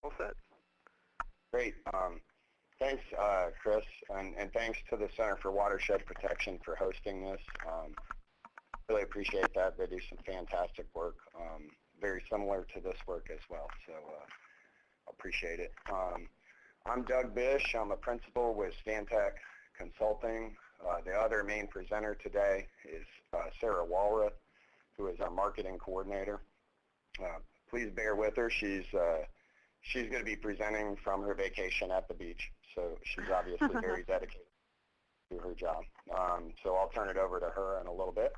All set. Great. Thanks, Chris, and thanks to the Center for Watershed Protection for hosting this. Really appreciate that. They do some fantastic work, very similar to this work as well, so appreciate it. I'm Doug Bish. I'm a principal with Stantec Consulting. The other main presenter today is Sarah Walrath, who is our marketing coordinator. Please bear with her. She's going to be presenting from her vacation at the beach, so she's obviously very dedicated to her job. So I'll turn it over to her in a little bit.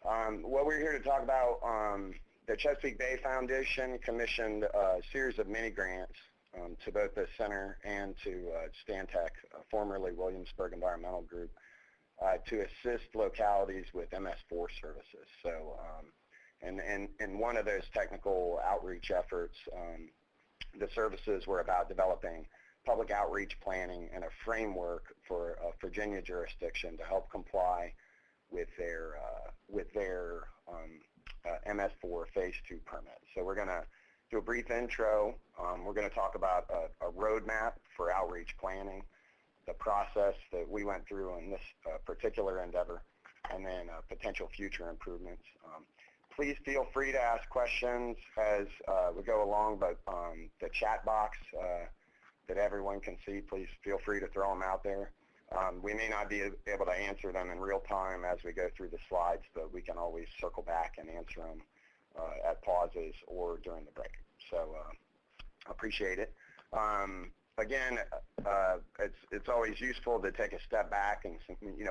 What we're here to talk about, the Chesapeake Bay Foundation commissioned a series of mini grants to both the center and to Stantec, formerly Williamsburg Environmental Group, to assist localities with MS4 services. So, and one of those technical outreach efforts, the services were about developing public outreach planning and a framework for a Virginia jurisdiction to help comply with their MS4 Phase 2 permit. So we're going to do a brief intro. We're going to talk about a roadmap for outreach planning, the process that we went through in this particular endeavor, and then potential future improvements. Please feel free to ask questions as we go along, but the chat box that everyone can see, please feel free to throw them out there. We may not be able to answer them in real time as we go through the slides, but we can always circle back and answer them at pauses or during the break. So appreciate it. Again, it's always useful to take a step back and,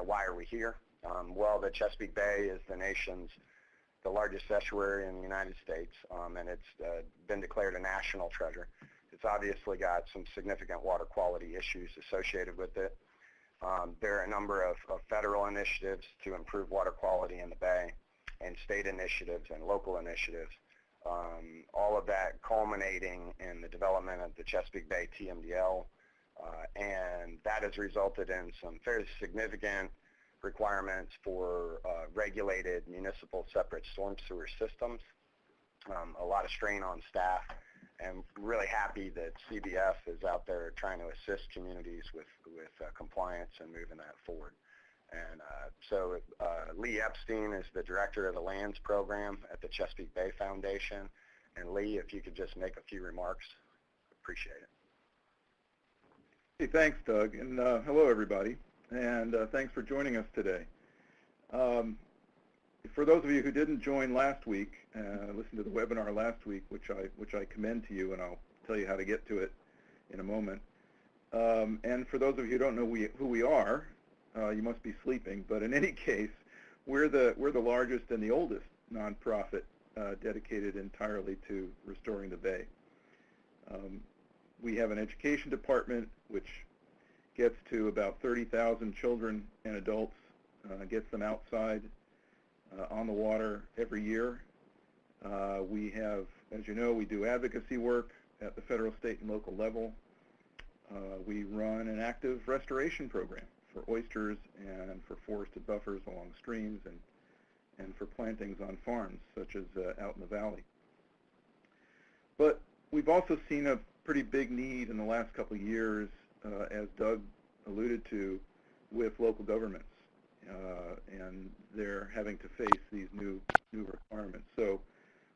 why are we here? Well, the Chesapeake Bay is the nation's the largest estuary in the United States, and it's been declared a national treasure. It's obviously got some significant water quality issues associated with it. There are a number of federal initiatives to improve water quality in the Bay, and state initiatives and local initiatives, all of that culminating in the development of the Chesapeake Bay TMDL, and that has resulted in some fairly significant requirements for regulated municipal separate storm sewer systems, a lot of strain on staff, and really happy that CBF is out there trying to assist communities with compliance and moving that forward. And so Lee Epstein is the director of the Lands Program at the Chesapeake Bay Foundation. And Lee, if you could just make a few remarks, appreciate it. Hey, thanks, Doug, and hello, everybody, and thanks for joining us today. For those of you who didn't join last week, listen to the webinar last week, which I commend to you, and I'll tell you how to get to it in a moment. And for those of you who don't know who we are, you must be sleeping. But in any case, we're the largest and the oldest nonprofit dedicated entirely to restoring the Bay. We have an education department which gets to about 30,000 children and adults, gets them outside on the water every year. We have, as you know, we do advocacy work at the federal, state, and local level. We run an active restoration program for oysters and for forested buffers along streams and for plantings on farms, such as out in the valley. But we've also seen a pretty big need in the last couple of years, as Doug alluded to, with local governments. And they're having to face these new requirements. So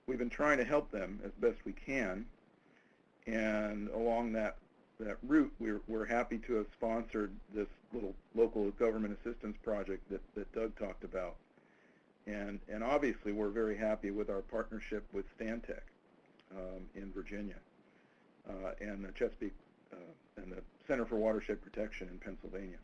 we've been trying to help them as best we can. And along that route, we're happy to have sponsored this little local government assistance project that Doug talked about. And obviously, we're very happy with our partnership with Stantec in Virginia and the Chesapeake and the Center for Watershed Protection in Pennsylvania.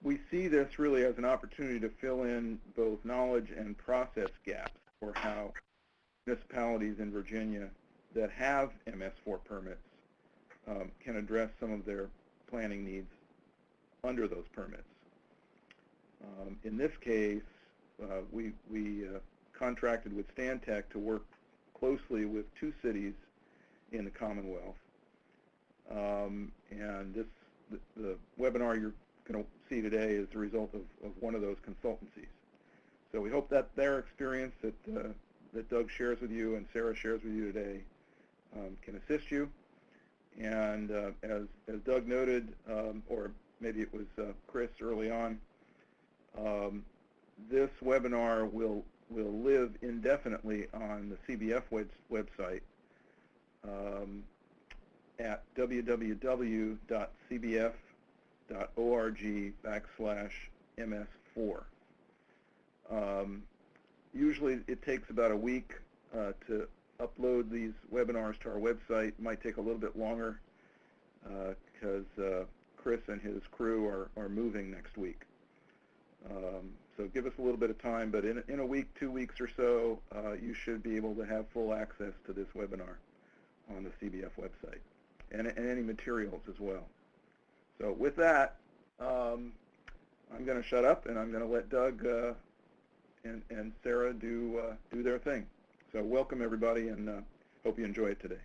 We see this really as an opportunity to fill in both knowledge and process gaps for how municipalities in Virginia that have MS4 permits can address some of their planning needs under those permits. In this case, we contracted with Stantec to work closely with 2 cities in the Commonwealth. And the webinar you're going to see today is the result of one of those consultancies. So we hope that their experience at that Doug shares with you and Sarah shares with you today can assist you. And as Doug noted, or maybe it was Chris early on, this webinar will live indefinitely on the CBF website at www.cbf.org/MS4. Usually it takes about a week to upload these webinars to our website. It might take a little bit longer because Chris and his crew are moving next week. So give us a little bit of time, but in a week, 2 weeks or so, you should be able to have full access to this webinar on the CBF website and any materials as well. So with that, I'm going to shut up and I'm going to let Doug and Sarah do their thing. So welcome everybody, and hope you enjoy it today.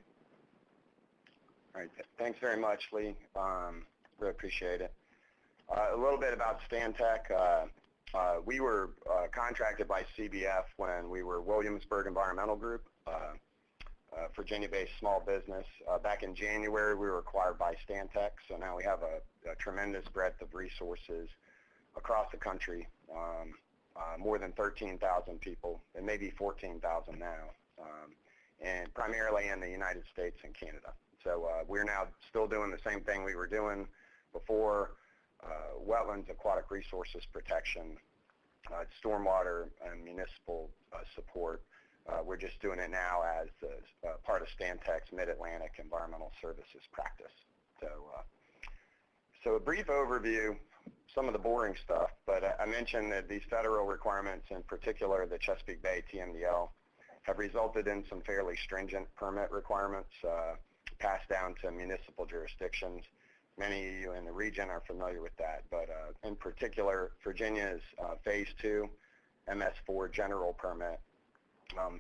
All right, thanks very much, Lee. Really appreciate it. A little bit about Stantec. We were contracted by CBF when we were Williamsburg Environmental Group, Virginia-based small business. Back in January, we were acquired by Stantec, so now we have a tremendous breadth of resources across the country. More than 13,000 people, and maybe 14,000 now, and primarily in the United States and Canada. So we're now still doing the same thing we were doing before, wetlands, aquatic resources protection, stormwater, and municipal support. We're just doing it now as part of Stantec's Mid-Atlantic Environmental Services practice. So a brief overview, some of the boring stuff, but I mentioned that these federal requirements, in particular the Chesapeake Bay TMDL, have resulted in some fairly stringent permit requirements passed down to municipal jurisdictions. Many of you in the region are familiar with that, but in particular, Virginia's Phase 2 MS4 general permit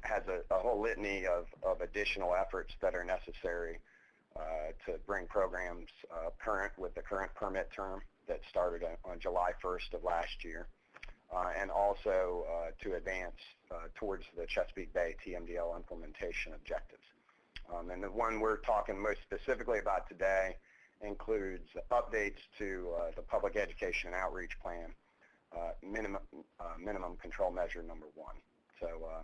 has a whole litany of additional efforts that are necessary to bring programs current with the current permit term that started on July 1st of last year, and also to advance towards the Chesapeake Bay TMDL implementation objectives. And the one we're talking most specifically about today includes updates to the Public Education and Outreach Plan, minimum control measure number 1. So,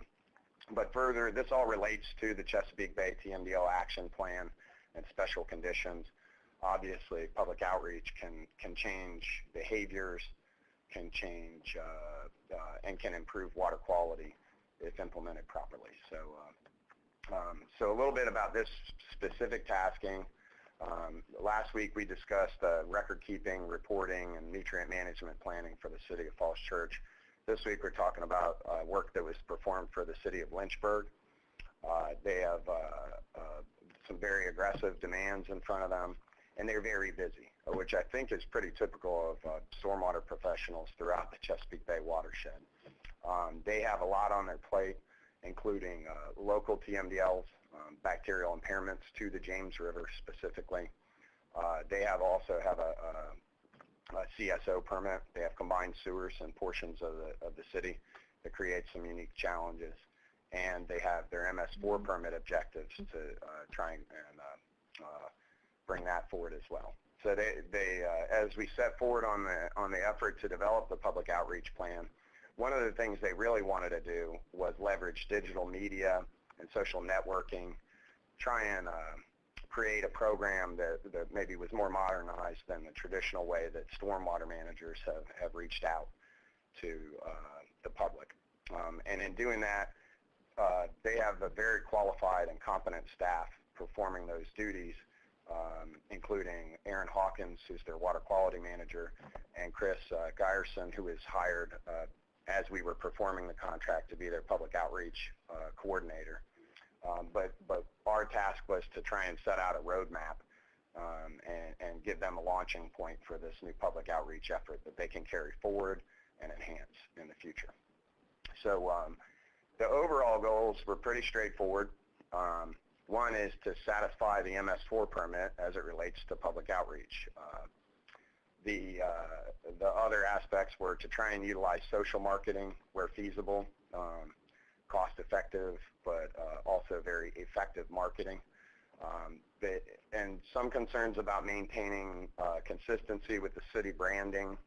but further, this all relates to the Chesapeake Bay TMDL action plan and special conditions. Obviously, public outreach can change behaviors, can change and can improve water quality if implemented properly. So, so a little bit about this specific tasking. Last week we discussed record keeping, reporting, and nutrient management planning for the City of Falls Church. This week we're talking about work that was performed for the City of Lynchburg. They have some very aggressive demands in front of them, and they're very busy, which I think is pretty typical of stormwater professionals throughout the Chesapeake Bay watershed. They have a lot on their plate, including local TMDLs, bacterial impairments to the James River specifically. They also have a CSO permit. They have combined sewers in portions of the city that create some unique challenges. And they have their MS4 permit objectives to try and bring that forward as well. So they as we set forward on the effort to develop the public outreach plan, one of the things they really wanted to do was leverage digital media and social networking, try and create a program that maybe was more modernized than the traditional way that stormwater managers have reached out to the public. And in doing that, they have a very qualified and competent staff performing those duties, including Aaron Hawkins, who's their water quality manager, and Chris Geyerson, who was hired as we were performing the contract to be their public outreach coordinator. But our task was to try and set out a roadmap and give them a launching point for this new public outreach effort that they can carry forward and enhance in the future. So the overall goals were pretty straightforward. One is to satisfy the MS4 permit as it relates to public outreach. The other aspects were to try and utilize social marketing where feasible, cost-effective, but also very effective marketing. And some concerns about maintaining consistency with the city branding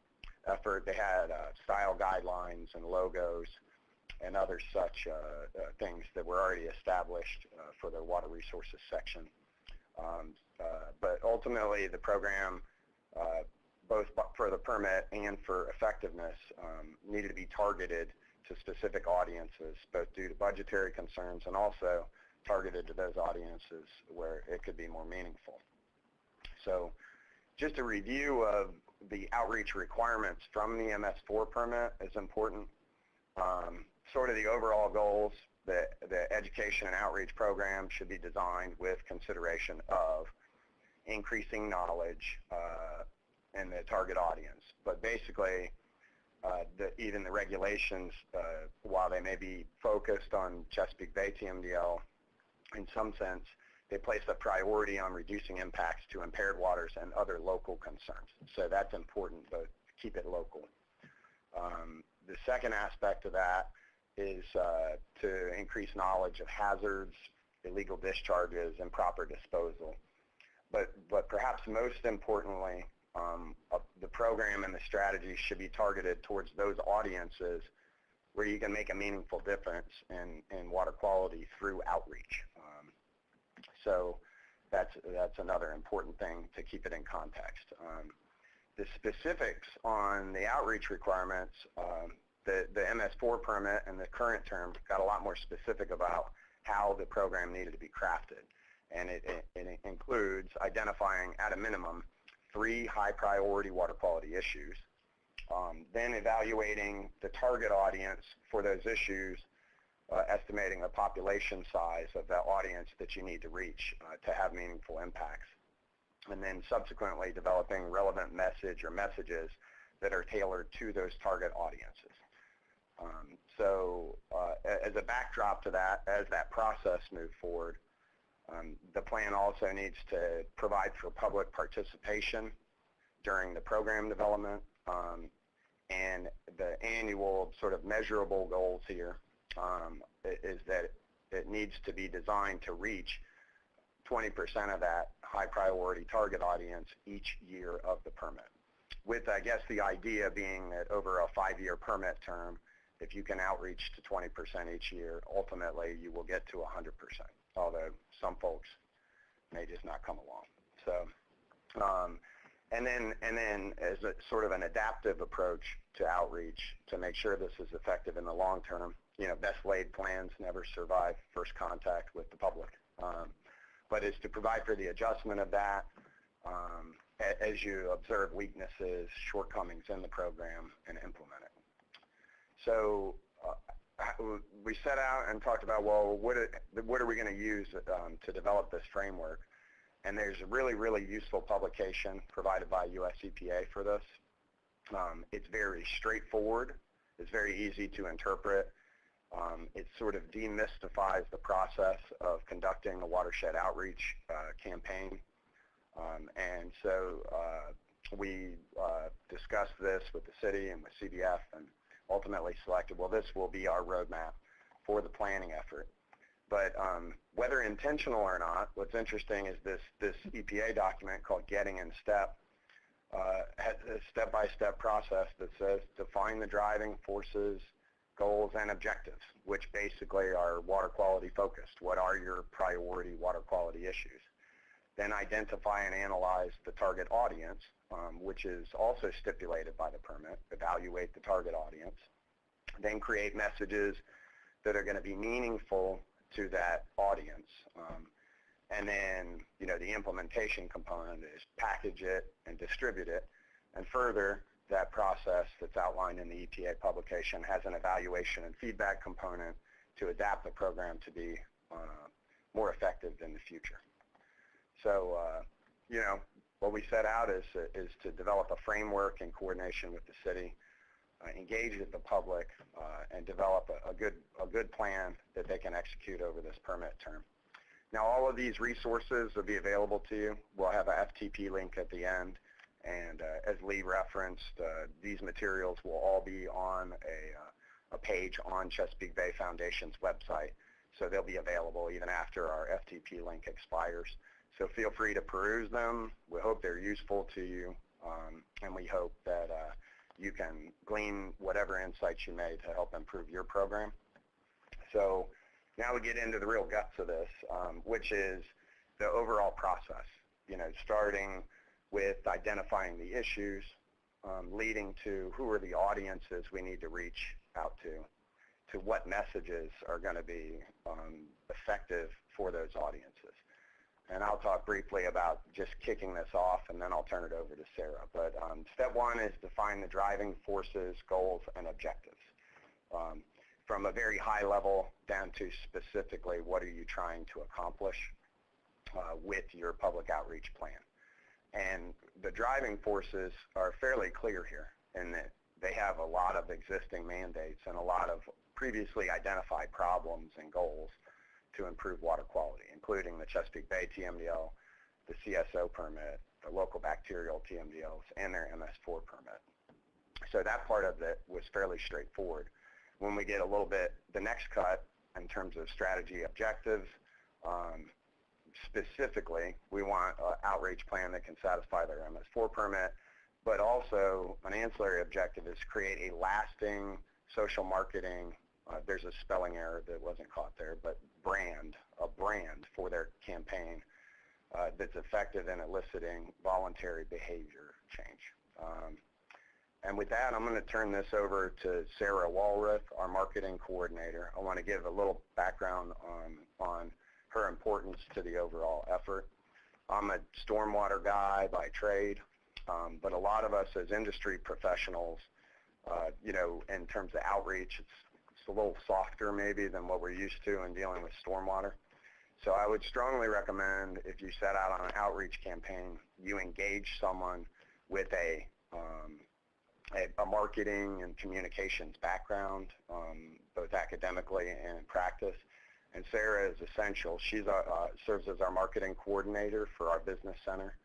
effort. They had style guidelines and logos and other such things that were already established for their water resources section. But ultimately, the program, both for the permit and for effectiveness, needed to be targeted to specific audiences, both due to budgetary concerns and also targeted to those audiences where it could be more meaningful. So just a review of the outreach requirements from the MS4 permit is important. Sort of the overall goals, the education and outreach program should be designed with consideration of increasing knowledge in the target audience. But basically, even the regulations, while they may be focused on Chesapeake Bay TMDL, in some sense, they place a priority on reducing impacts to impaired waters and other local concerns. So that's important, but keep it local. The second aspect of that is to increase knowledge of hazards, illegal discharges, and proper disposal. But perhaps most importantly, the program and the strategy should be targeted towards those audiences where you can make a meaningful difference in water quality through outreach. So that's another important thing to keep it in context. The specifics on the outreach requirements, the MS4 permit and the current term got a lot more specific about how the program needed to be crafted. And it includes identifying, at a minimum, 3 high-priority water quality issues, then evaluating the target audience for those issues, estimating the population size of that audience that you need to reach to have meaningful impacts, and then subsequently developing relevant message or messages that are tailored to those target audiences. So as a backdrop to that, as that process moves forward, the plan also needs to provide for public participation during the program development, and the annual sort of measurable goals here is that it needs to be designed to reach 20% of that high priority target audience each year of the permit. With, I guess, the idea being that over a 5-year permit term, if you can outreach to 20% each year, ultimately you will get to 100%, although some folks may just not come along. So, and then as a sort of an adaptive approach to outreach to make sure this is effective in the long term, you know, best laid plans never survive first contact with the public. But is to provide for the adjustment of that as you observe weaknesses, shortcomings in the program and implement it. So we set out and talked about, well, what are we going to use to develop this framework? And there's a really, really useful publication provided by US EPA for this. It's very straightforward. It's very easy to interpret. It sort of demystifies the process of conducting a watershed outreach campaign. And so we discussed this with the city and with CBF and ultimately selected, well, this will be our roadmap for the planning effort. But whether intentional or not, what's interesting is this EPA document called Getting in Step has a step-by-step process that says define the driving forces, goals, and objectives, which basically are water quality focused. What are your priority water quality issues? Then identify and analyze the target audience, which is also stipulated by the permit. Evaluate the target audience. Then create messages that are going to be meaningful to that audience. And then, you know, the implementation component is package it and distribute it. And further, that process that's outlined in the EPA publication has an evaluation and feedback component to adapt the program to be more effective in the future. So, you know, what we set out is to develop a framework in coordination with the city, engage with the public, and develop a good plan that they can execute over this permit term. Now, all of these resources will be available to you. We'll have a FTP link at the end. And as Lee referenced, these materials will all be on a page on Chesapeake Bay Foundation's website. So they'll be available even after our FTP link expires. So feel free to peruse them. We hope they're useful to you, and we hope that you can glean whatever insights you may to help improve your program. So now we get into the real guts of this, which is the overall process, starting with identifying the issues, leading to who are the audiences we need to reach out to what messages are going to be effective for those audiences. And I'll talk briefly about just kicking this off, and then I'll turn it over to Sarah. But step one is define the driving forces, goals, and objectives. From a very high level down to specifically what are you trying to accomplish with your public outreach plan. And the driving forces are fairly clear here in that they have a lot of existing mandates and a lot of previously identified problems and goals to improve water quality, including the Chesapeake Bay TMDL, the CSO permit, the local bacterial TMDLs, and their MS4 permit. So that part of it was fairly straightforward. When we get a little bit, the next cut in terms of strategy objectives, specifically, we want an outreach plan that can satisfy their MS4 permit, but also an ancillary objective is create a lasting social marketing, there's a spelling error that wasn't caught there, but a brand for their campaign that's effective in eliciting voluntary behavior change. And with that, I'm going to turn this over to Sarah Walrath, our marketing coordinator. I want to give a little background on her importance to the overall effort. I'm a stormwater guy by trade, but a lot of us as industry professionals, in terms of outreach, it's a little softer maybe than what we're used to in dealing with stormwater. So I would strongly recommend if you set out on an outreach campaign, you engage someone with a marketing and communications background, both academically and in practice. And Sarah is essential. She serves as our marketing coordinator for our business center,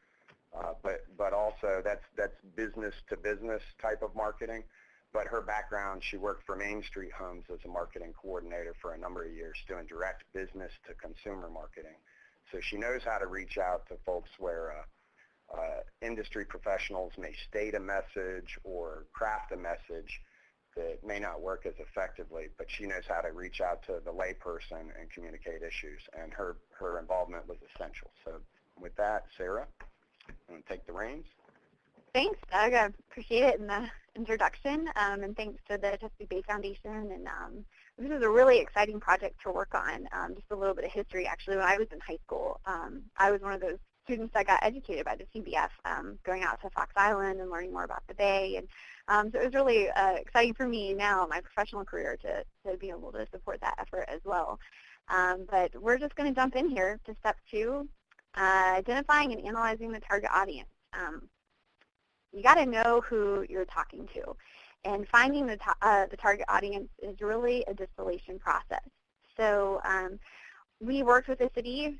but also that's business to business type of marketing. But her background, she worked for Main Street Homes as a marketing coordinator for a number of years, doing direct business to consumer marketing. So she knows how to reach out to folks where industry professionals may state a message or craft a message that may not work as effectively, but she knows how to reach out to the layperson and communicate issues, and her involvement was essential. So with that, Sarah, I'm going to take the reins. Thanks, Doug. I appreciate it in the introduction, and thanks to the Chesapeake Bay Foundation. And this is a really exciting project to work on. Just a little bit of history, actually. When I was in high school, I was one of those students that got educated by the CBF, going out to Fox Island and learning more about the Bay. And so it was really exciting for me now in my professional career to be able to support that effort as well. But we're just going to jump in here to step 2, identifying and analyzing the target audience. You got to know who you're talking to, and finding the target audience is really a distillation process. So we worked with the city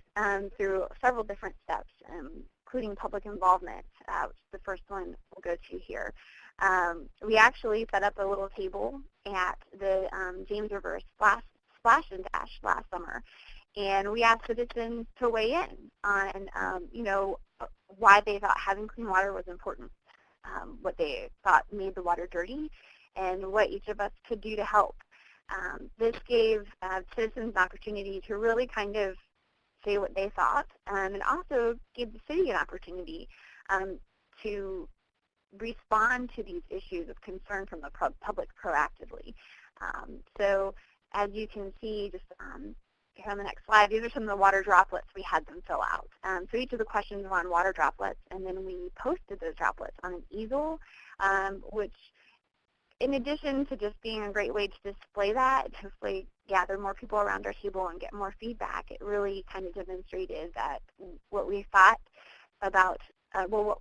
through several different steps, including public involvement, which is the first one we'll go to here. We actually set up a little table at the James River Splash and Dash last summer, and we asked citizens to weigh in on, why they thought having clean water was important, what they thought made the water dirty, and what each of us could do to help. This gave citizens an opportunity to really kind of say what they thought, and also gave the city an opportunity to respond to these issues of concern from the public proactively. So as you can see, just here on the next slide, these are some of the water droplets we had them fill out. So each of the questions were on water droplets, and then we posted those droplets on an easel, which, in addition to just being a great way to display that, to hopefully gather more people around our table and get more feedback, it really kind of demonstrated that what we thought about,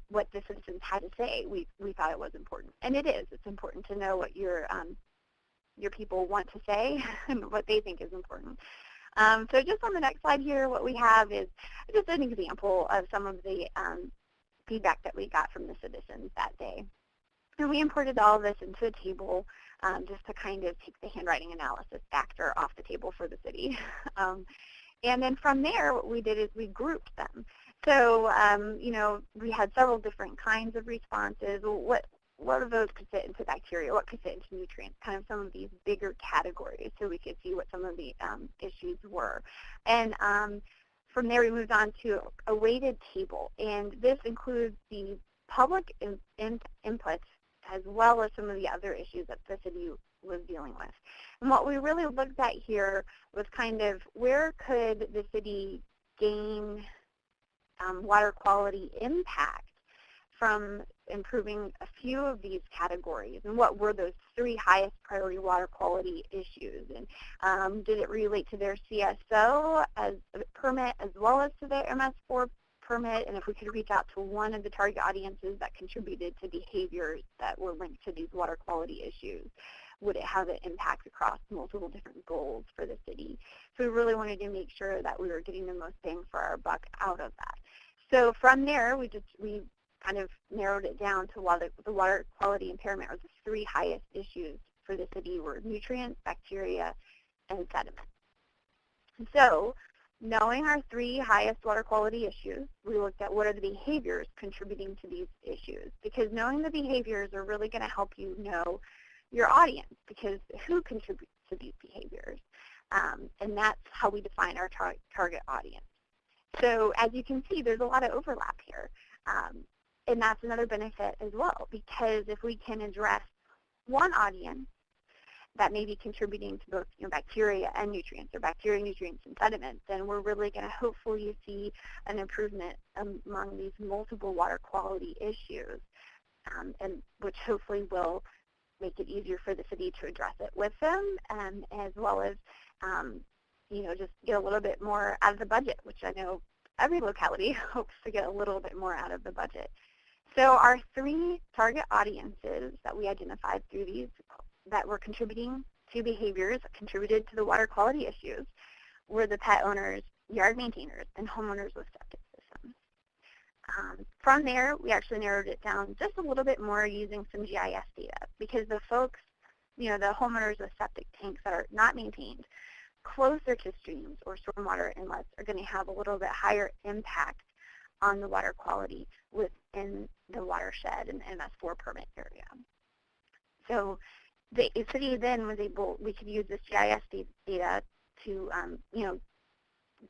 what the citizens had to say, we thought it was important. And it is. It's important to know what your people want to say and what they think is important. So just on the next slide here, what we have is just an example of some of the feedback that we got from the citizens that day. And we imported all of this into a table just to kind of take the handwriting analysis factor off the table for the city. And then from there, what we did is we grouped them. So, we had several different kinds of responses. What of those could fit into bacteria? What could fit into nutrients? Kind of some of these bigger categories, so we could see what some of the issues were. And from there, we moved on to a weighted table, and this includes the public inputs as well as some of the other issues that the city was dealing with. And what we really looked at here was kind of where could the city gain water quality impact from improving a few of these categories, and what were those 3 highest priority water quality issues, and did it relate to their CSO as a permit as well as to their MS4 permit, and if we could reach out to one of the target audiences that contributed to behaviors that were linked to these water quality issues, would it have an impact across multiple different goals for the city? So we really wanted to make sure that we were getting the most bang for our buck out of that. So from there, we kind of narrowed it down to the water quality impairment, or the 3 highest issues for the city were nutrients, bacteria, and sediment. And so, knowing our 3 highest water quality issues, we looked at what are the behaviors contributing to these issues, because knowing the behaviors are really going to help you know your audience, because who contributes to these behaviors, and that's how we define our target audience. So as you can see, there's a lot of overlap here. And that's another benefit as well, because if we can address one audience that may be contributing to both bacteria and nutrients, or bacteria, nutrients, and sediment, then we're really going to hopefully see an improvement among these multiple water quality issues, and which hopefully will make it easier for the city to address it with them, as well as just get a little bit more out of the budget, which I know every locality hopes to get a little bit more out of the budget. So our 3 target audiences that we identified through these that were contributing to behaviors that contributed to the water quality issues were the pet owners, yard maintainers, and homeowners with septic systems. From there, we actually narrowed it down just a little bit more using some GIS data, because the folks, the homeowners with septic tanks that are not maintained closer to streams or stormwater inlets are going to have a little bit higher impact on the water quality within the watershed and MS4 permit area. So the city then was able, we could use this GIS data to,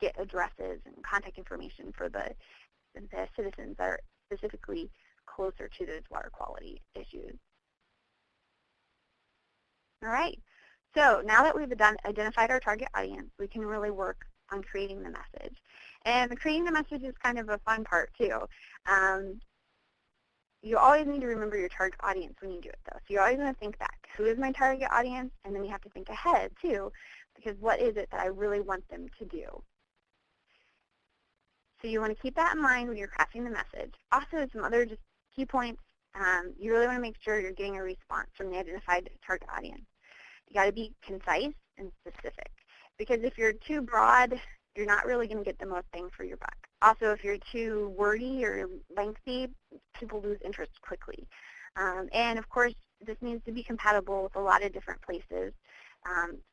get addresses and contact information for the citizens that are specifically closer to those water quality issues. All right. So now that we've identified our target audience, we can really work on creating the message. And creating the message is kind of a fun part too. You always need to remember your target audience when you do it though. So you're always going to think back, who is my target audience? And then you have to think ahead too, because what is it that I really want them to do? So you want to keep that in mind when you're crafting the message. Also, some other just key points, you really want to make sure you're getting a response from the identified target audience. You got to be concise and specific, because if you're too broad, you're not really going to get the most bang for your buck. Also, if you're too wordy or lengthy, people lose interest quickly. And of course, this needs to be compatible with a lot of different places.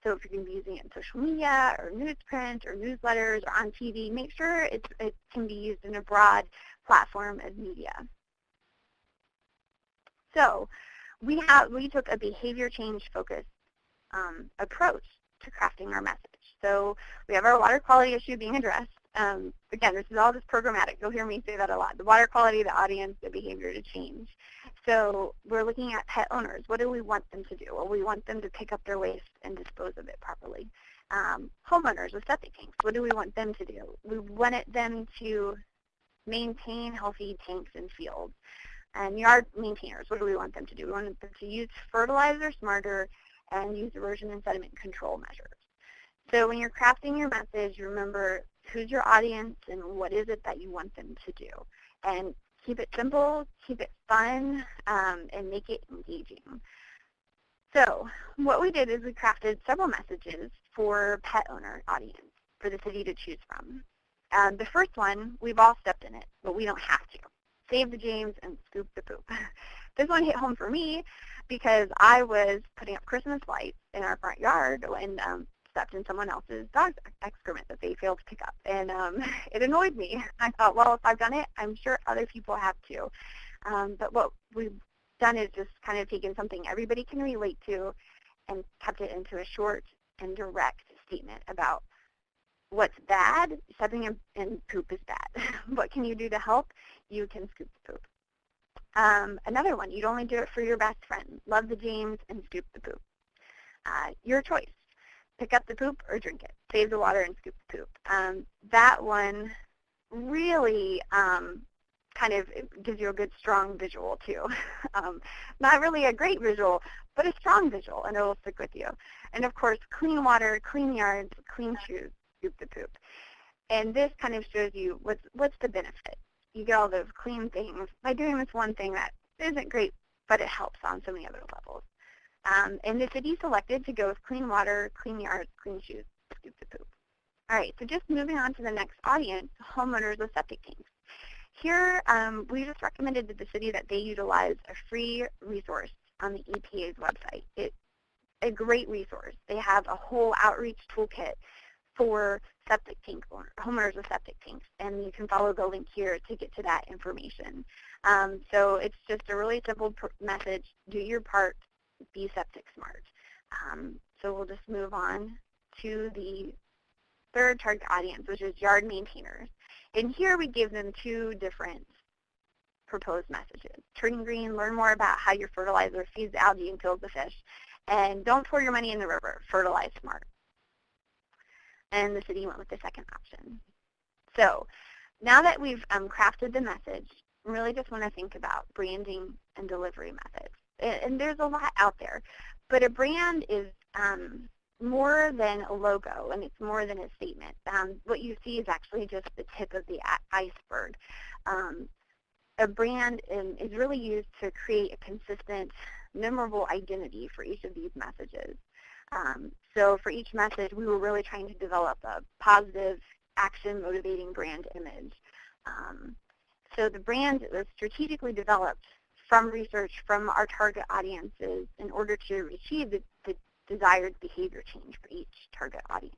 So if you're going to be using it in social media or newsprint or newsletters or on TV, make sure it can be used in a broad platform of media. So we took a behavior change focused approach to crafting our message. So we have our water quality issue being addressed. Again, this is all just programmatic. You'll hear me say that a lot. The water quality, the audience, the behavior to change. So we're looking at pet owners. What do we want them to do? Well, we want them to pick up their waste and dispose of it properly. Homeowners with septic tanks, what do we want them to do? We wanted them to maintain healthy tanks and fields. And yard maintainers, what do we want them to do? We want them to use fertilizer smarter and use erosion and sediment control measures. So when you're crafting your message, remember who's your audience and what is it that you want them to do. And keep it simple, keep it fun, and make it engaging. So what we did is we crafted several messages for pet owner audience for the city to choose from. The first one, we've all stepped in it, but we don't have to. Save the James and scoop the poop. this one hit home for me because I was putting up Christmas lights in our front yard and stepped in someone else's dog's excrement that they failed to pick up. And it annoyed me. I thought, well, if I've done it, I'm sure other people have too. But what we've done is just kind of taken something everybody can relate to and kept it into a short and direct statement about what's bad. Stepping in poop is bad. What can you do to help? You can scoop the poop. Another one, you'd only do it for your best friend. Love the James and scoop the poop. Your choice. Pick up the poop or drink it. Save the water and scoop the poop. That one really kind of gives you a good, strong visual, too. Not really a great visual, but a strong visual, and it will stick with you. And, of course, clean water, clean yards, clean shoes, scoop the poop. And this kind of shows you what's the benefit. You get all those clean things by doing this one thing that isn't great, but it helps on so many other levels. And the city selected to go with clean water, clean yards, clean shoes, scoop the poop. All right, so just moving on to the next audience, homeowners with septic tanks. Here, we just recommended to the city that they utilize a free resource on the EPA's website. It's a great resource. They have a whole outreach toolkit for septic tank homeowners with septic tanks, and you can follow the link here to get to that information. So it's just a really simple message: do your part, be septic smart. So we'll just move on to the third target audience, which is yard maintainers. And here we give them two different proposed messages. Turning green, learn more about how your fertilizer feeds the algae and kills the fish. And don't pour your money in the river, fertilize smart. And the city went with the second option. So now that we've crafted the message, we really just want to think about branding and delivery methods. And there's a lot out there, but a brand is more than a logo, and it's more than a statement. What you see is actually just the tip of the iceberg. A brand is really used to create a consistent, memorable identity for each of these messages. So for each message, we were really trying to develop a positive, action-motivating brand image. So the brand was strategically developed from research from our target audiences in order to achieve the desired behavior change for each target audience.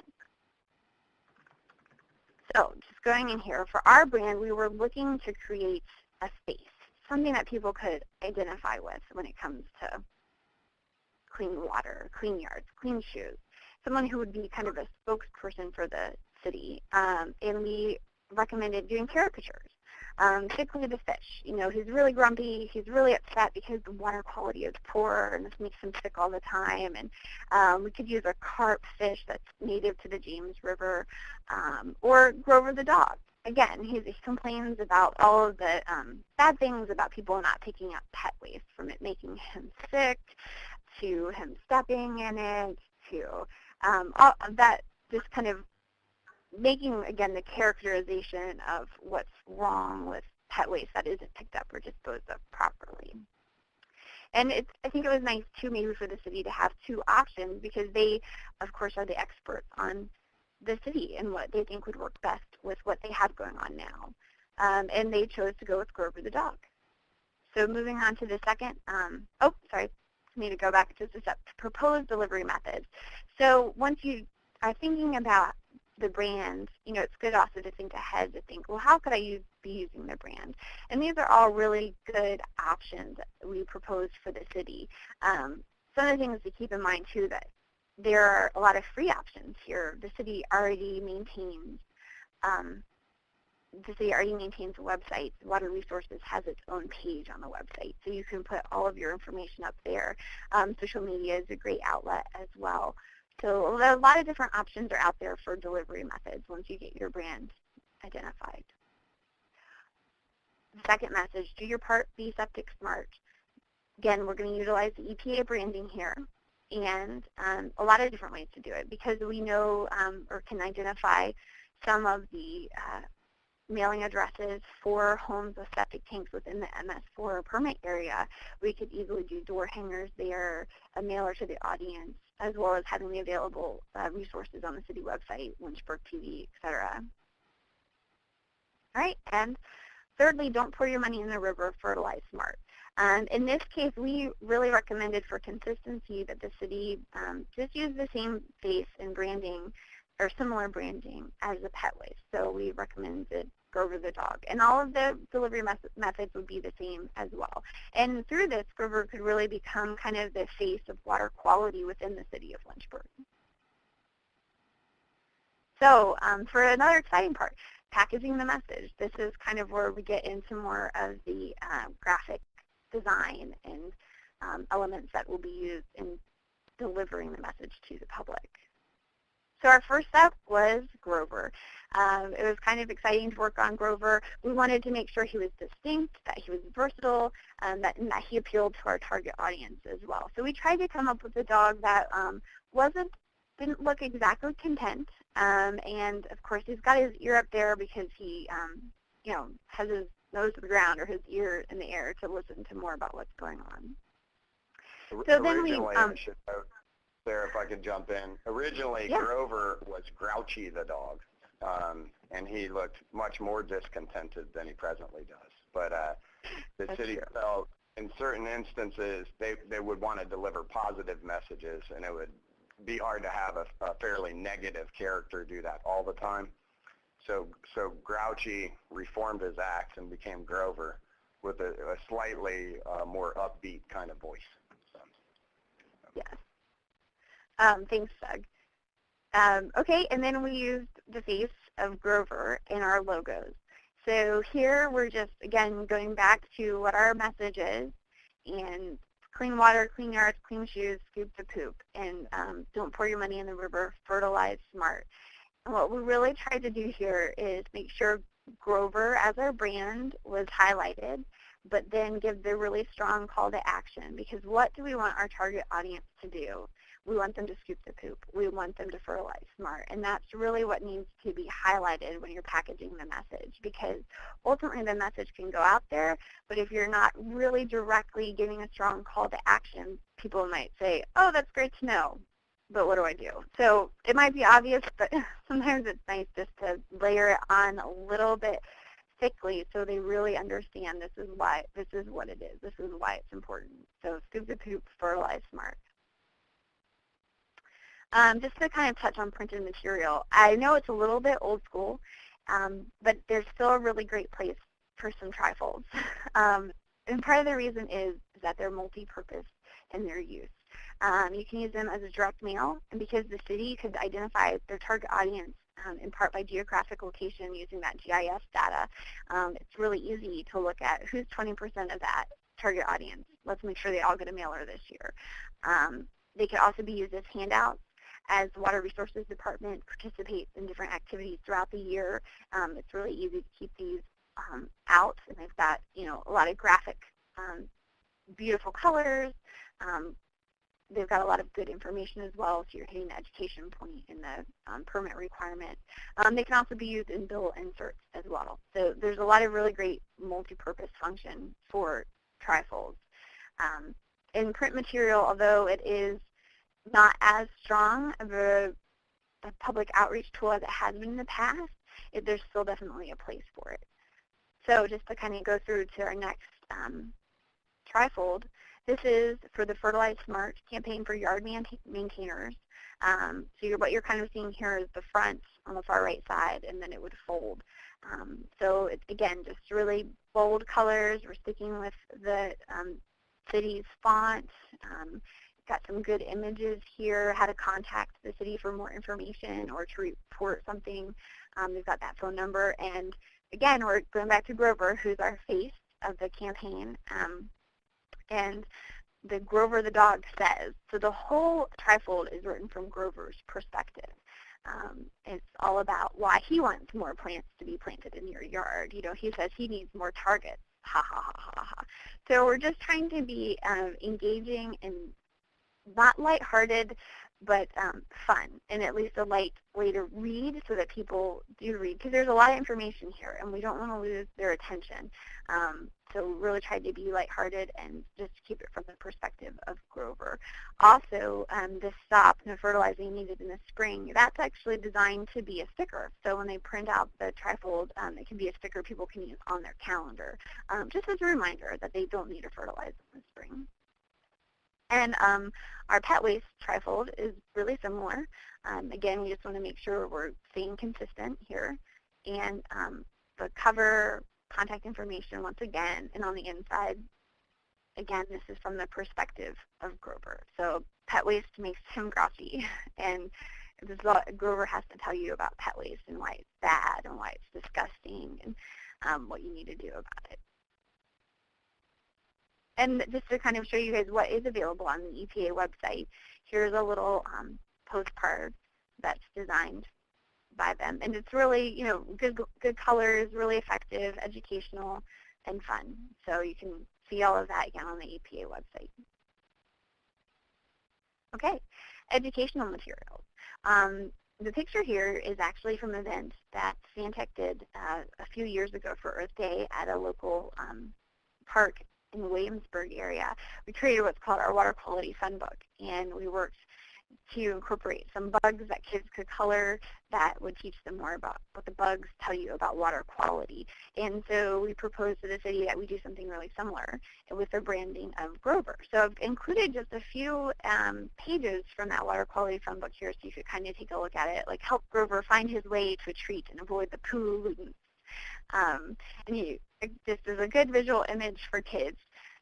So just going in here, for our brand, we were looking to create a space, something that people could identify with when it comes to clean water, clean yards, clean shoes, someone who would be kind of a spokesperson for the city. And we recommended doing caricatures. Particularly the fish. You know, he's really grumpy, he's really upset because the water quality is poor and this makes him sick all the time. And we could use a carp fish that's native to the James River, or Grover the dog. Again, he complains about all of the bad things about people not picking up pet waste, from it making him sick, to him stepping in it, to all of that, just kind of making, again, the characterization of what's wrong with pet waste that isn't picked up or disposed of properly. And I think it was nice, too, maybe for the city to have two options, because they, of course, are the experts on the city and what they think would work best with what they have going on now. And they chose to go with Grover the dog. So moving on to the second, I need to go back just a step, proposed delivery methods. So once you are thinking about the brand, you know, it's good also to think ahead, to think, well, how could I be using the brand? And these are all really good options that we proposed for the city. Some of the things to keep in mind, too, that there are a lot of free options here. The city already maintains a website. Water Resources has its own page on the website, so you can put all of your information up there. Social media is a great outlet as well. So a lot of different options are out there for delivery methods once you get your brand identified. The second message, do your part, be septic smart. Again, we're going to utilize the EPA branding here, and a lot of different ways to do it, because we know or can identify some of the mailing addresses for homes with septic tanks within the MS4 permit area. We could easily do door hangers there, a mailer to the audience, as well as having the available resources on the city website, Lynchburg TV, etc. All right, and thirdly, don't pour your money in the river, fertilize smart. In this case, we really recommended for consistency that the city just use the same face and branding or similar branding as the pet waste. So we recommended Grover the dog. And all of the delivery methods would be the same as well. And through this, Grover could really become kind of the face of water quality within the city of Lynchburg. So for another exciting part, packaging the message. This is kind of where we get into more of the graphic design and elements that will be used in delivering the message to the public. So our first step was Grover. It was kind of exciting to work on Grover. We wanted to make sure he was distinct, that he was versatile, and that he appealed to our target audience as well. So we tried to come up with a dog that didn't look exactly content, and of course he's got his ear up there because he, has his nose to the ground or his ear in the air to listen to more about what's going on. So then we, Sarah, if I could jump in. Originally, yeah. Grover was Grouchy the dog, and he looked much more discontented than he presently does. But the That's city true. felt in certain instances they would want to deliver positive messages, and it would be hard to have a fairly negative character do that all the time. So Grouchy reformed his act and became Grover with a slightly more upbeat kind of voice. So. Yes. Thanks, Doug. Okay, and then we used the face of Grover in our logos. So here we're just, again, going back to what our message is, and clean water, clean yards, clean shoes, scoop the poop, and don't pour your money in the river, fertilize smart. And what we really tried to do here is make sure Grover as our brand was highlighted, but then give the really strong call to action, because what do we want our target audience to do? We want them to scoop the poop. We want them to fertilize smart. And that's really what needs to be highlighted when you're packaging the message, because ultimately the message can go out there, but if you're not really directly giving a strong call to action, people might say, oh, that's great to know, but what do I do? So it might be obvious, but sometimes it's nice just to layer it on a little bit thickly so they really understand this is what it is. This is why it's important. So scoop the poop, fertilize smart. Just to kind of touch on printed material, I know it's a little bit old school, but there's still a really great place for some trifolds. And part of the reason is that they're multi-purpose in their use. You can use them as a direct mail, and because the city could identify their target audience in part by geographic location using that GIS data, it's really easy to look at who's 20% of that target audience. Let's make sure they all get a mailer this year. They could also be used as handouts, as the Water Resources Department participates in different activities throughout the year. It's really easy to keep these out, and they've got a lot of graphic, beautiful colors. They've got a lot of good information as well, so you're hitting the education point in the permit requirement. They can also be used in bill inserts as well. So there's a lot of really great multi-purpose function for trifolds. In print material, although it is not as strong of a public outreach tool as it has been in the past, there's still definitely a place for it. So just to kind of go through to our next trifold, this is for the Fertilize Smart campaign for yard maintainers. So what you're kind of seeing here is the front on the far right side, and then it would fold. So again, just really bold colors. We're sticking with the city's font. Got some good images here, how to contact the city for more information or to report something. They've got that phone number. And again, we're going back to Grover, who's our face of the campaign. And the Grover the dog says. So the whole trifold is written from Grover's perspective. It's all about why he wants more plants to be planted in your yard. He says he needs more targets. Ha, ha, ha, ha, ha. So we're just trying to be engaging and not lighthearted, but fun, and at least a light way to read so that people do read, because there's a lot of information here, and we don't want to lose their attention. So we really tried to be lighthearted and just keep it from the perspective of Grover. Also, this stop, no fertilizing needed in the spring, that's actually designed to be a sticker. So when they print out the trifold, it can be a sticker people can use on their calendar, just as a reminder that they don't need to fertilize in the spring. And our pet waste trifold is really similar. Again, we just want to make sure we're staying consistent here. And the cover, contact information once again, and on the inside, again, this is from the perspective of Grover. So pet waste makes him grouchy, and Grover has to tell you about pet waste and why it's bad and why it's disgusting and what you need to do about it. And just to kind of show you guys what is available on the EPA website, here's a little postcard that's designed by them. And it's really, you know, good colors, really effective, educational, and fun. So you can see all of that again on the EPA website. Okay, educational materials. The picture here is actually from an event that Stantec did a few years ago for Earth Day at a local park in the Williamsburg area. We created what's called our Water Quality Fun Book, and we worked to incorporate some bugs that kids could color that would teach them more about what the bugs tell you about water quality. And so we proposed to the city that we do something really similar with the branding of Grover. So I've included just a few pages from that Water Quality Fun Book here so you could kind of take a look at it, like help Grover find his way to a treat and avoid the pollutants. And this is a good visual image for kids.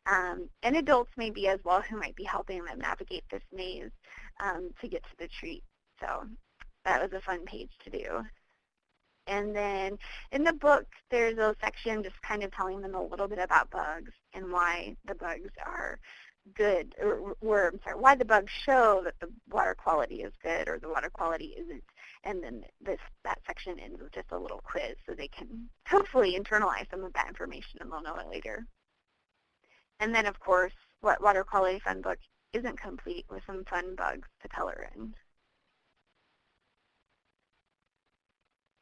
And adults maybe as well who might be helping them navigate this maze to get to the treat. So that was a fun page to do. And then in the book, there's a section just kind of telling them a little bit about bugs and why the bugs are good, or I'm sorry, why the bugs show that the water quality is good or the water quality isn't. And then that section ends with just a little quiz so they can hopefully internalize some of that information and they'll know it later. And then, of course, what Water Quality Fun Book isn't complete with some fun bugs to color in.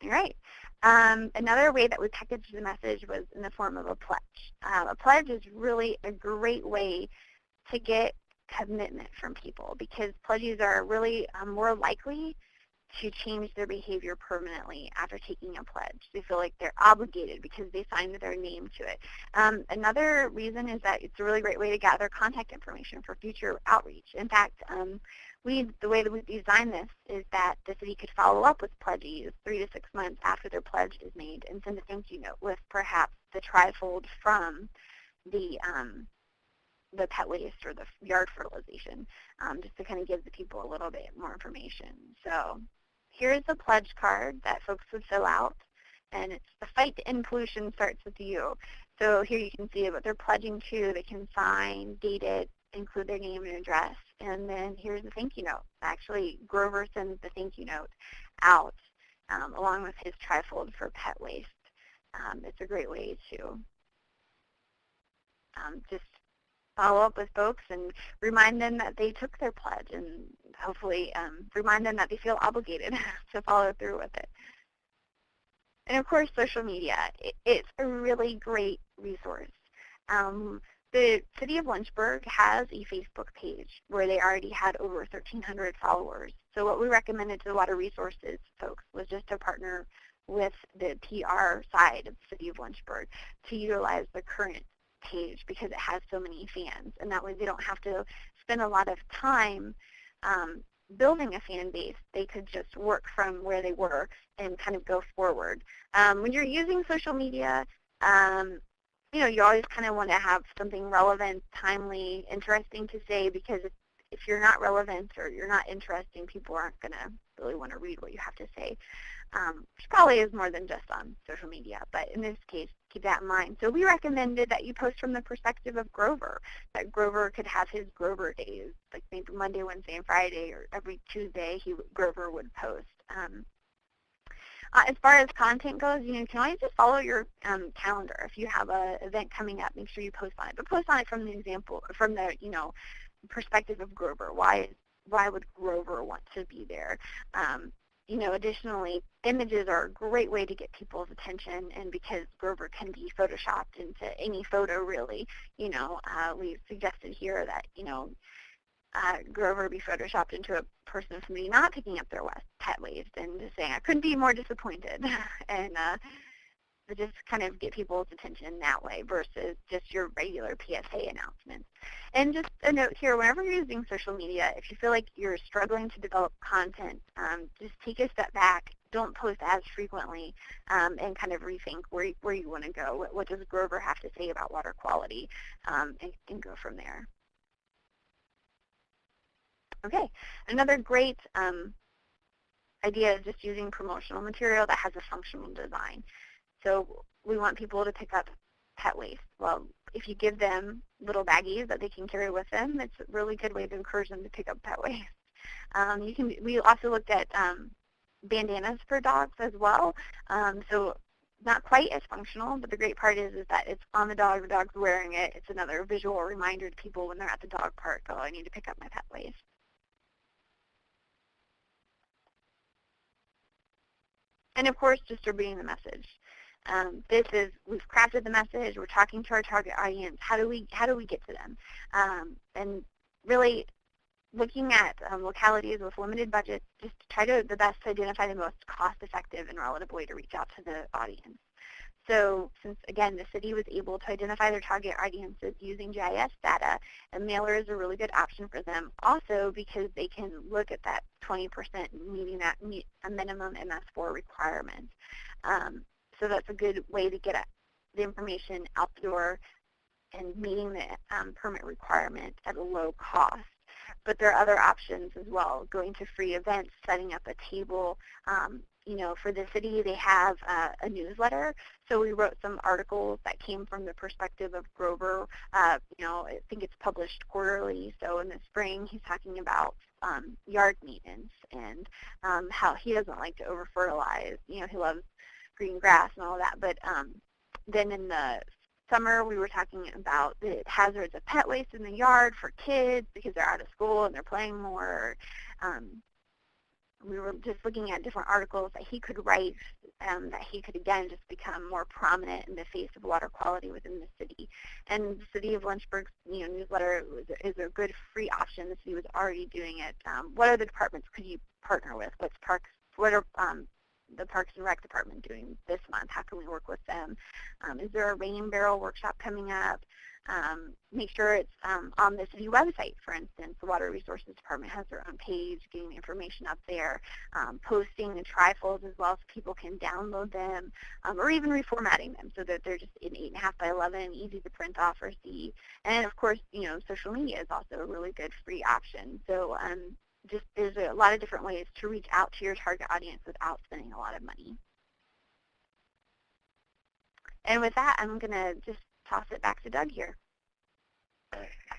All right. Another way that we packaged the message was in the form of a pledge. A pledge is really a great way to get commitment from people because pledges are really more likely to change their behavior permanently after taking a pledge. They feel like they're obligated because they signed their name to it. Another reason is that it's a really great way to gather contact information for future outreach. In fact, the way that we designed this is that the city could follow up with pledgees 3 to 6 months after their pledge is made and send a thank you note with perhaps the trifold from the pet waste or the yard fertilization, just to kind of give the people a little bit more information. So here's the pledge card that folks would fill out, and it's the fight to end pollution starts with you. So here you can see what they're pledging to. They can sign, date it, include their name and address, and then here's the thank you note. Actually, Grover sends the thank you note out along with his trifold for pet waste. It's a great way to just follow up with folks and remind them that they took their pledge and hopefully remind them that they feel obligated to follow through with it. And of course, social media. It's a really great resource. The City of Lynchburg has a Facebook page where they already had over 1,300 followers. So what we recommended to the water resources folks was just to partner with the PR side of the City of Lynchburg to utilize the current page because it has so many fans, and that way they don't have to spend a lot of time building a fan base. They could just work from where they were and kind of go forward. When you're using social media, you know, you always kind of want to have something relevant, timely, interesting to say, because if you're not relevant or you're not interesting, people aren't going to really want to read what you have to say. Which probably is more than just on social media, but in this case, keep that in mind. So we recommended that you post from the perspective of Grover, that Grover could have his Grover days, like maybe Monday, Wednesday, and Friday, or every Tuesday Grover would post. As far as content goes, you can always just follow your calendar. If you have an event coming up, make sure you post on it, but post on it from the example, from the perspective of Grover. Why why would Grover want to be there? You know, additionally, images are a great way to get people's attention, and because Grover can be photoshopped into any photo, really, you know, we suggested here that, you know, Grover be photoshopped into a person from me not picking up their pet waste, and just saying, I couldn't be more disappointed, and to just kind of get people's attention that way versus just your regular PSA announcements. And just a note here, whenever you're using social media, if you feel like you're struggling to develop content, just take a step back, don't post as frequently, and kind of rethink where you want to go. What does Grover have to say about water quality, and go from there. Okay, another great idea is just using promotional material that has a functional design. So we want people to pick up pet waste. Well, if you give them little baggies that they can carry with them, it's a really good way to encourage them to pick up pet waste. We also looked at bandanas for dogs as well. So not quite as functional, but the great part is that it's on the dog wearing it. It's another visual reminder to people when they're at the dog park, oh, I need to pick up my pet waste. And of course, distributing the message. We've crafted the message, we're talking to our target audience, how do we get to them? And really looking at localities with limited budgets, just to try the best to identify the most cost-effective and relative way to reach out to the audience. So since, again, the city was able to identify their target audiences using GIS data, a mailer is a really good option for them. Also because they can look at that 20% meeting a minimum MS4 requirement. So that's a good way to get the information out the door and meeting the permit requirement at a low cost. But there are other options as well, going to free events, setting up a table. You know, for the city, they have a newsletter. So we wrote some articles that came from the perspective of Grover. You know, I think it's published quarterly. So in the spring, he's talking about yard maintenance and how he doesn't like to over-fertilize. You know, he loves green grass and all that. But then in the summer, we were talking about the hazards of pet waste in the yard for kids because they're out of school and they're playing more. We were just looking at different articles that he could write, that he could, again, just become more prominent in the face of water quality within the city. And the City of Lynchburg's newsletter is a good free option. The city was already doing it. What other departments could you partner with? What are the Parks and Rec Department doing this month? How can we work with them? Is there a rain barrel workshop coming up? Make sure it's on the city website, for instance. The Water Resources Department has their own page, getting the information up there, posting the trifolds as well so people can download them, or even reformatting them so that they're just in 8.5 by 11, easy to print off or see. And of course, social media is also a really good free option. So just there's a lot of different ways to reach out to your target audience without spending a lot of money. And with that, I'm going to just toss it back to Doug here.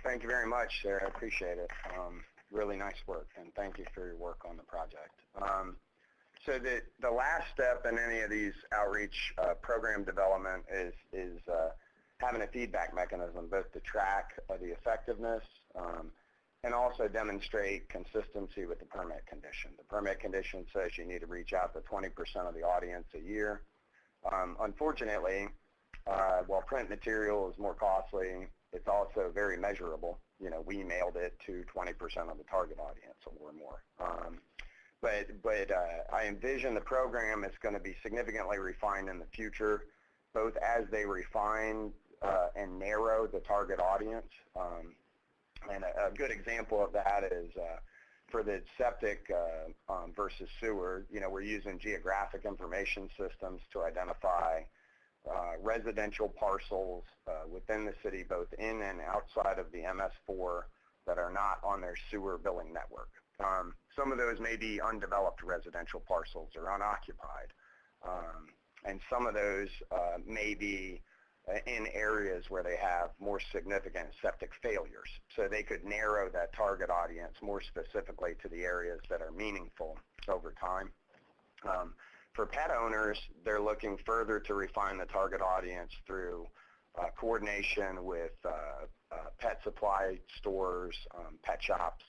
Thank you very much, Sarah. I appreciate it. Really nice work, and thank you for your work on the project. So the last step in any of these outreach program development is having a feedback mechanism, both to track the effectiveness and also demonstrate consistency with the permit condition. The permit condition says you need to reach out to 20% of the audience a year. Unfortunately, while print material is more costly, it's also very measurable. We mailed it to 20% of the target audience or more. But I envision the program is going to be significantly refined in the future, both as they refine and narrow the target audience. And a good example of that is for the septic versus sewer, we're using geographic information systems to identify residential parcels within the city, both in and outside of the MS4 that are not on their sewer billing network. Some of those may be undeveloped residential parcels or unoccupied, and some of those may be in areas where they have more significant septic failures. So they could narrow that target audience more specifically to the areas that are meaningful over time. For pet owners, they're looking further to refine the target audience through coordination with pet supply stores, pet shops,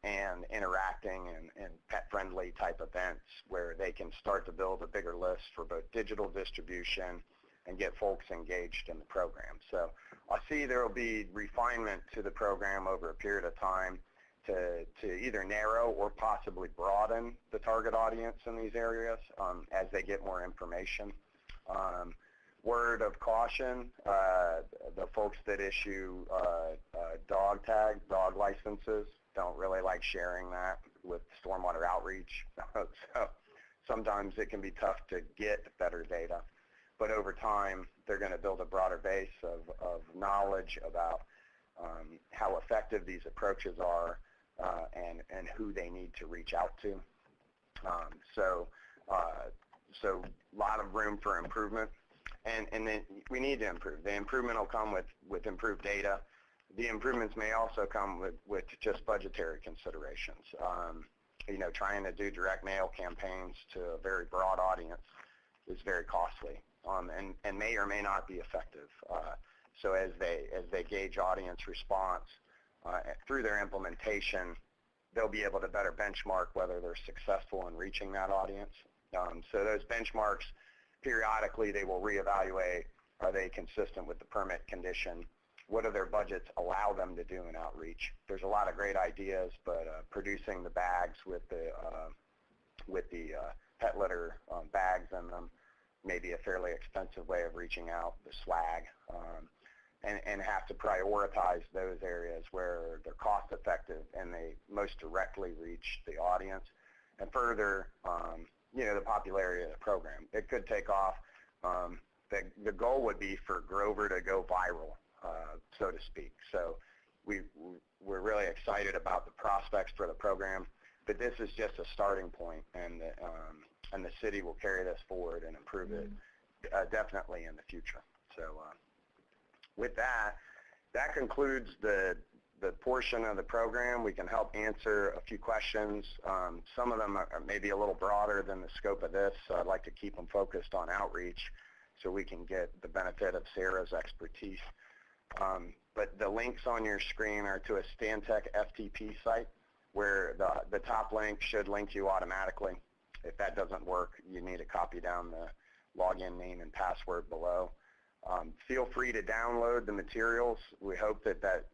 and interacting and pet-friendly type events where they can start to build a bigger list for both digital distribution and get folks engaged in the program. So I see there will be refinement to the program over a period of time to either narrow or possibly broaden the target audience in these areas as they get more information. Word of caution, the folks that issue dog licenses don't really like sharing that with stormwater outreach. So sometimes it can be tough to get better data. But over time, they're going to build a broader base of knowledge about how effective these approaches are and who they need to reach out to. So a lot of room for improvement. And then we need to improve. The improvement will come with improved data. The improvements may also come with just budgetary considerations. You know, trying to do direct mail campaigns to a very broad audience is very costly and may or may not be effective. So as they gauge audience response through their implementation, they'll be able to better benchmark whether they're successful in reaching that audience. So those benchmarks, periodically they will reevaluate, are they consistent with the permit condition? What do their budgets allow them to do in outreach? There's a lot of great ideas, but producing the bags with the pet litter bags in them may be a fairly expensive way of reaching out, the swag, and have to prioritize those areas where they're cost effective and they most directly reach the audience. And further, you know, the popularity of the program. It could take off. The goal would be for Grover to go viral, so to speak. So we're really excited about the prospects for the program, but this is just a starting point, and the city will carry this forward and improve it definitely in the future. So with that concludes the portion of the program. We can help answer a few questions. Some of them are maybe a little broader than the scope of this, so I'd like to keep them focused on outreach so we can get the benefit of Sarah's expertise. But the links on your screen are to a Stantec FTP site where the top link should link you automatically. If that doesn't work, you need to copy down the login name and password below. Feel free to download the materials. We hope that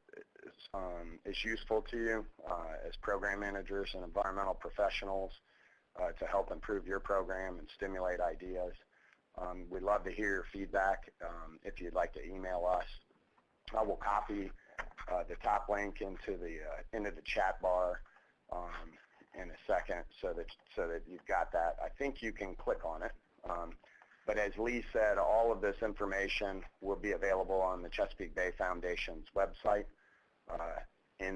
is useful to you as program managers and environmental professionals to help improve your program and stimulate ideas. We'd love to hear your feedback. If you'd like to email us, I will copy the top link into the chat bar in a second so that you've got that. I think you can click on it. But as Lee said, all of this information will be available on the Chesapeake Bay Foundation's website. It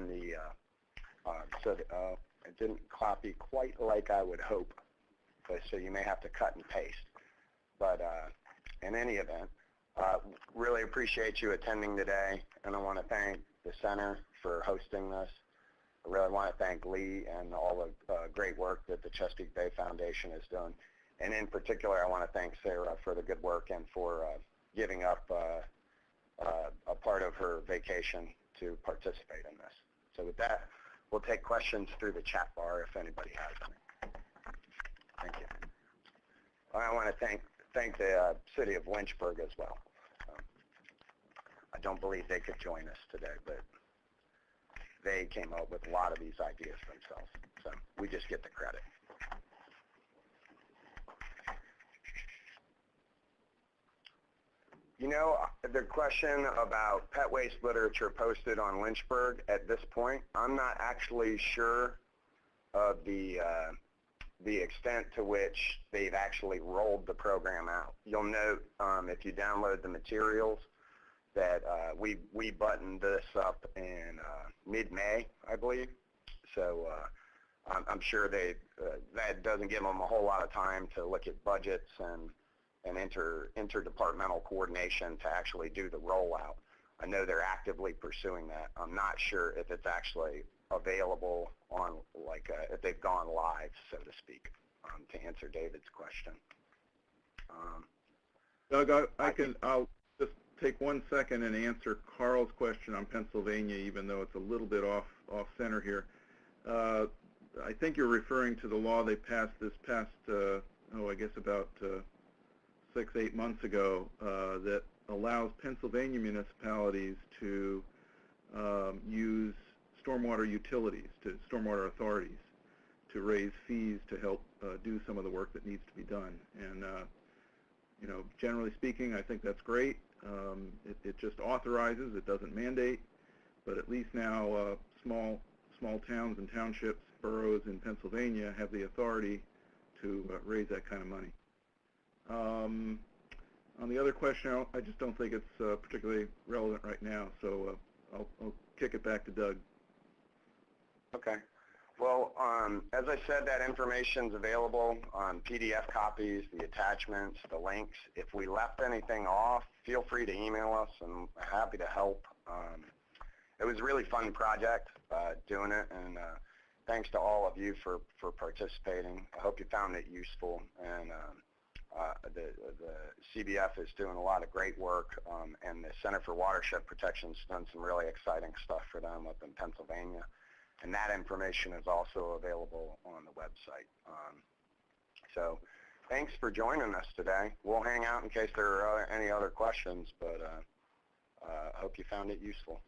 didn't copy quite like I would hope, so you may have to cut and paste. But in any event, really appreciate you attending today, and I want to thank the center for hosting this. I really want to thank Lee and all the great work that the Chesapeake Bay Foundation is doing. And in particular, I want to thank Sarah for the good work and for giving up a part of her vacation to participate in this. So with that, we'll take questions through the chat bar if anybody has any. Thank you. I want to thank the City of Lynchburg as well. I don't believe they could join us today, but they came up with a lot of these ideas themselves. So we just get the credit. You know, the question about pet waste literature posted on Lynchburg at this point, I'm not actually sure of the extent to which they've actually rolled the program out. You'll note if you download the materials that we buttoned this up in mid-May, I believe. So I'm sure that doesn't give them a whole lot of time to look at budgets and interdepartmental coordination to actually do the rollout. I know they're actively pursuing that. I'm not sure if it's actually available on, if they've gone live, so to speak, to answer David's question. Doug, I'll just take 1 second and answer Carl's question on Pennsylvania, even though it's a little bit off center here. I think you're referring to the law they passed this past, I guess about 6-8 months ago, that allows Pennsylvania municipalities to use stormwater utilities, stormwater authorities, to raise fees to help do some of the work that needs to be done. And you know, generally speaking, I think that's great. It just authorizes, it doesn't mandate, but at least now small towns and townships, boroughs in Pennsylvania have the authority to raise that kind of money. On the other question, I just don't think it's particularly relevant right now, so I'll kick it back to Doug. Okay. Well, as I said, that information's available on PDF copies, the attachments, the links. If we left anything off, feel free to email us, and I'm happy to help. It was a really fun project doing it, and thanks to all of you for participating. I hope you found it useful, and the CBF is doing a lot of great work, and the Center for Watershed Protection's done some really exciting stuff for them up in Pennsylvania. And that information is also available on the website. So thanks for joining us today. We'll hang out in case there are any other questions, but I hope you found it useful.